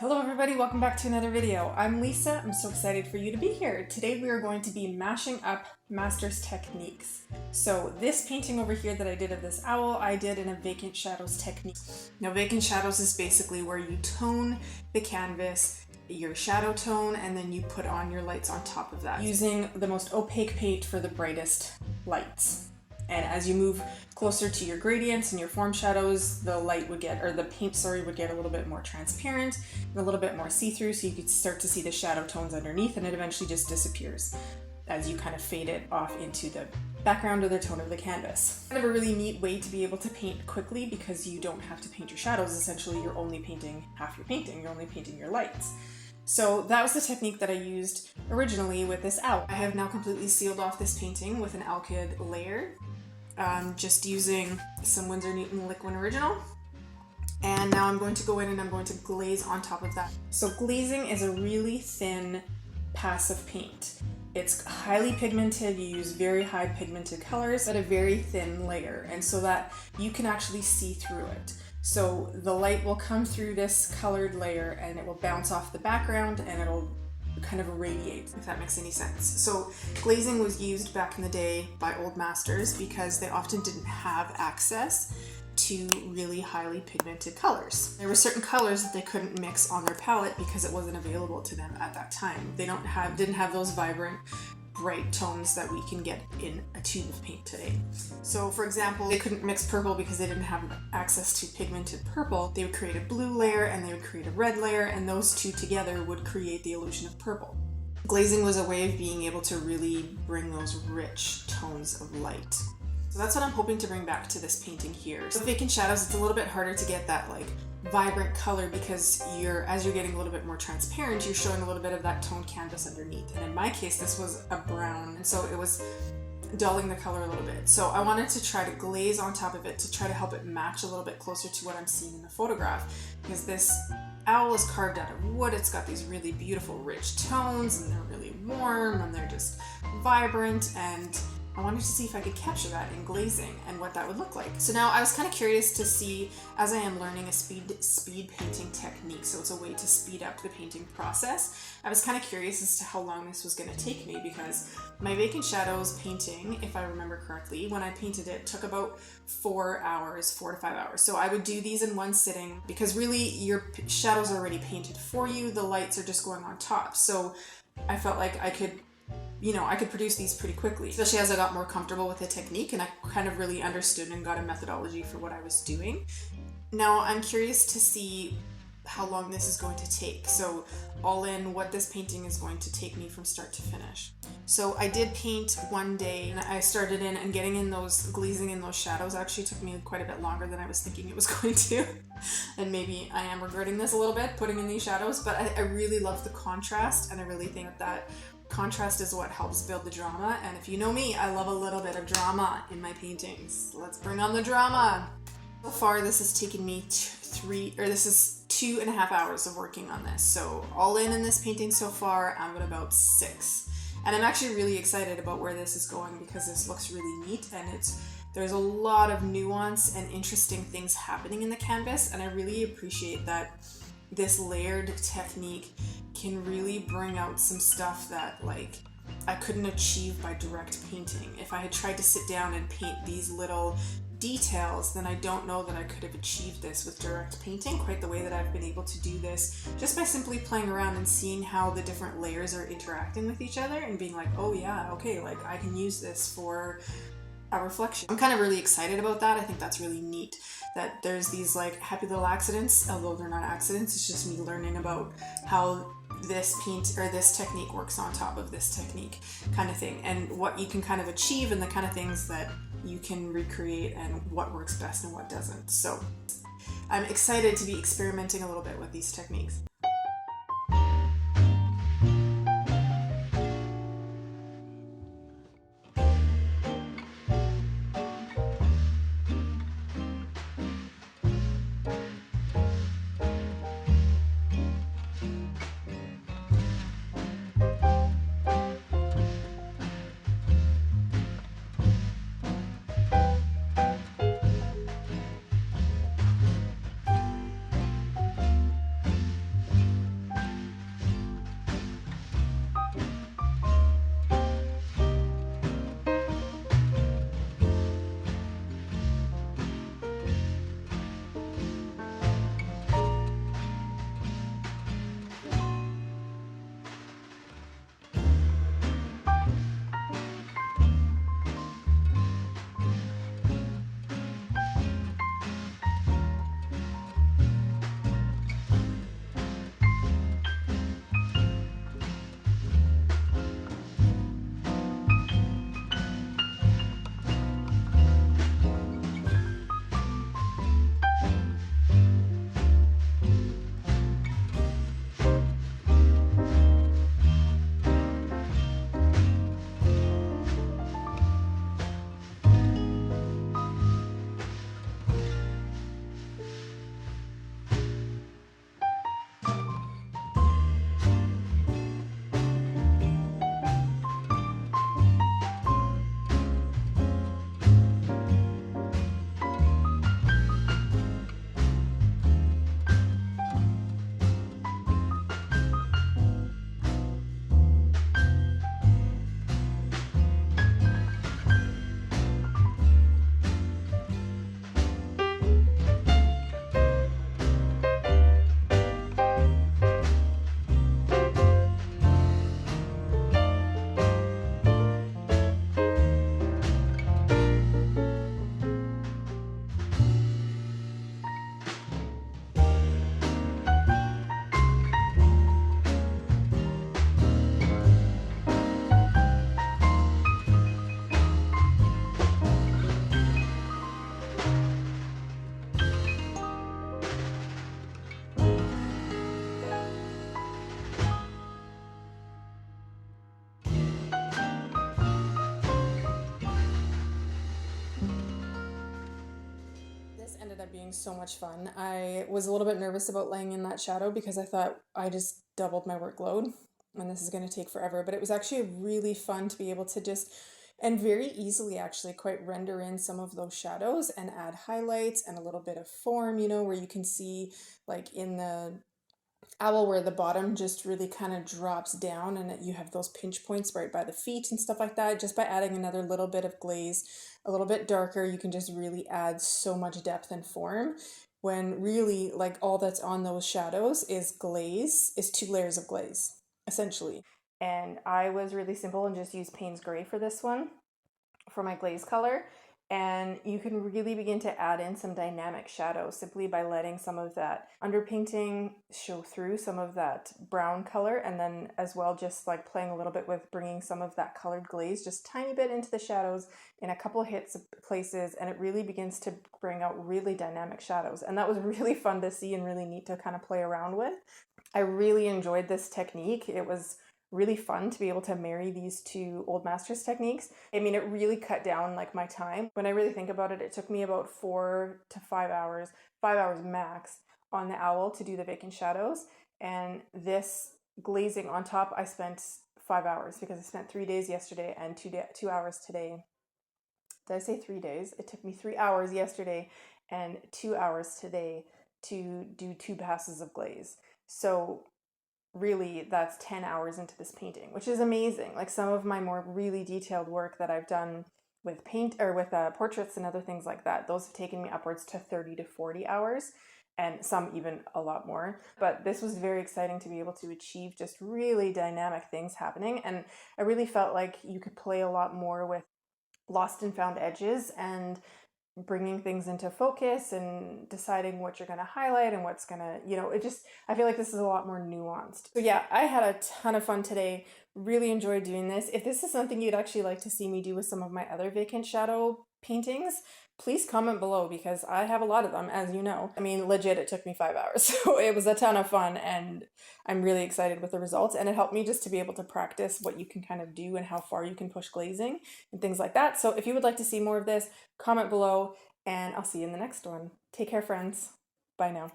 Hello everybody, welcome back to another video. I'm Lisa, I'm so excited for you to be here. Today we are going to be mashing up master's techniques. So this painting over here that I did of this owl, I did in a vacant shadows technique. Now vacant shadows is basically where you tone the canvas, your shadow tone, and then you put on your lights on top of that, using the most opaque paint for the brightest lights. And as you move closer to your gradients and your form shadows, the light would get, or the paint, sorry, would get a little bit more transparent and a little bit more see-through, so you could start to see the shadow tones underneath, and it eventually just disappears as you kind of fade it off into the background or the tone of the canvas. Kind of a really neat way to be able to paint quickly because you don't have to paint your shadows. Essentially, you're only painting half your painting, you're only painting your lights. So that was the technique that I used originally with this owl. I have now completely sealed off this painting with an alkyd layer. Just using some Winsor Newton liquin original. And now I'm going to go in and I'm going to glaze on top of that. So glazing is a really thin passive paint. It's highly pigmented, you use very high pigmented colors at a very thin layer, and so that you can actually see through it. So the light will come through this colored layer and it will bounce off the background and it'll kind of radiate, if that makes any sense. So glazing was used back in the day by old masters because they often didn't have access to really highly pigmented colors. There were certain colors that they couldn't mix on their palette because it wasn't available to them at that time. They didn't have those vibrant, bright tones that we can get in a tube of paint today. So for example, they couldn't mix purple because they didn't have access to pigmented purple. They would create a blue layer and they would create a red layer, and those two together would create the illusion of purple. Glazing was a way of being able to really bring those rich tones of light. So that's what I'm hoping to bring back to this painting here. So vacant shadows, it's a little bit harder to get that like vibrant color because as you're getting a little bit more transparent, you're showing a little bit of that toned canvas underneath. And in my case, this was a brown, and so it was dulling the color a little bit. So I wanted to try to glaze on top of it to try to help it match a little bit closer to what I'm seeing in the photograph, because this owl is carved out of wood. It's got these really beautiful rich tones, and they're really warm and they're just vibrant, and I wanted to see if I could capture that in glazing and what that would look like. So now I was kind of curious to see, as I am learning a speed painting technique, so it's a way to speed up the painting process, I was kind of curious as to how long this was going to take me, because my vacant shadows painting, if I remember correctly, when I painted it, took about 4 to 5 hours. So I would do these in one sitting because really your shadows are already painted for you, the lights are just going on top. So I felt like I could produce these pretty quickly, especially as I got more comfortable with the technique and I kind of really understood and got a methodology for what I was doing. Now I'm curious to see how long this is going to take. So all in, what this painting is going to take me from start to finish. So I did paint one day, and I started in and getting in those, glazing in those shadows actually took me quite a bit longer than I was thinking it was going to. And maybe I am regretting this a little bit, putting in these shadows, but I really love the contrast, and I really think that contrast is what helps build the drama. And if you know me, I love a little bit of drama in my paintings. Let's bring on the drama. So far, this has taken me 2.5 hours of working on this. So all in this painting so far, I'm at about 6. And I'm actually really excited about where this is going because this looks really neat, and there's a lot of nuance and interesting things happening in the canvas, and I really appreciate that this layered technique can really bring out some stuff that like I couldn't achieve by direct painting. If I had tried to sit down and paint these little details, then I don't know that I could have achieved this with direct painting quite the way that I've been able to do this just by simply playing around and seeing how the different layers are interacting with each other and being like, oh yeah, okay, like I can use this for a reflection. I'm kind of really excited about that. I think that's really neat that there's these like happy little accidents, although they're not accidents, it's just me learning about how this paint or this technique works on top of this technique kind of thing, and what you can kind of achieve and the kind of things that you can recreate and what works best and what doesn't. So I'm excited to be experimenting a little bit with these techniques. being so much fun. I was a little bit nervous about laying in that shadow because I thought I just doubled my workload and this is going to take forever, but it was actually really fun to be able to just, and very easily actually, quite render in some of those shadows and add highlights and a little bit of form, you know, where you can see like in the owl where the bottom just really kind of drops down and you have those pinch points right by the feet and stuff like that. Just by adding another little bit of glaze, a little bit darker, you can just really add so much depth and form, when really like all that's on those shadows is glaze, is 2 layers of glaze essentially. And I was really simple and just used Payne's Gray for this one for my glaze color. And you can really begin to add in some dynamic shadow simply by letting some of that underpainting show through some of that brown color, and then as well just like playing a little bit with bringing some of that colored glaze just tiny bit into the shadows in a couple hits of places, and it really begins to bring out really dynamic shadows. And that was really fun to see and really neat to kind of play around with. I really enjoyed this technique. It was really fun to be able to marry these two old masters techniques. I mean, it really cut down like my time. When I really think about it, it took me about 4 to 5 hours, 5 hours max on the owl to do the vacant shadows. And this glazing on top, I spent 5 hours because I spent 3 days yesterday and 2 hours today. Did I say 3 days? It took me 3 hours yesterday and 2 hours today to do 2 passes of glaze. So really that's 10 hours into this painting, which is amazing. Like some of my more really detailed work that I've done with paint or with portraits and other things like that, those have taken me upwards to 30 to 40 hours, and some even a lot more. But this was very exciting to be able to achieve just really dynamic things happening, and I really felt like you could play a lot more with lost and found edges and bringing things into focus and deciding what you're going to highlight and what's going to, you know, it just, I feel like this is a lot more nuanced. So yeah, I had a ton of fun today. Really enjoyed doing this. If this is something you'd actually like to see me do with some of my other vacant shadow paintings, please comment below because I have a lot of them, as you know. I mean, legit, it took me 5 hours. So it was a ton of fun and I'm really excited with the results. And it helped me just to be able to practice what you can kind of do and how far you can push glazing and things like that. So if you would like to see more of this, comment below and I'll see you in the next one. Take care, friends. Bye now.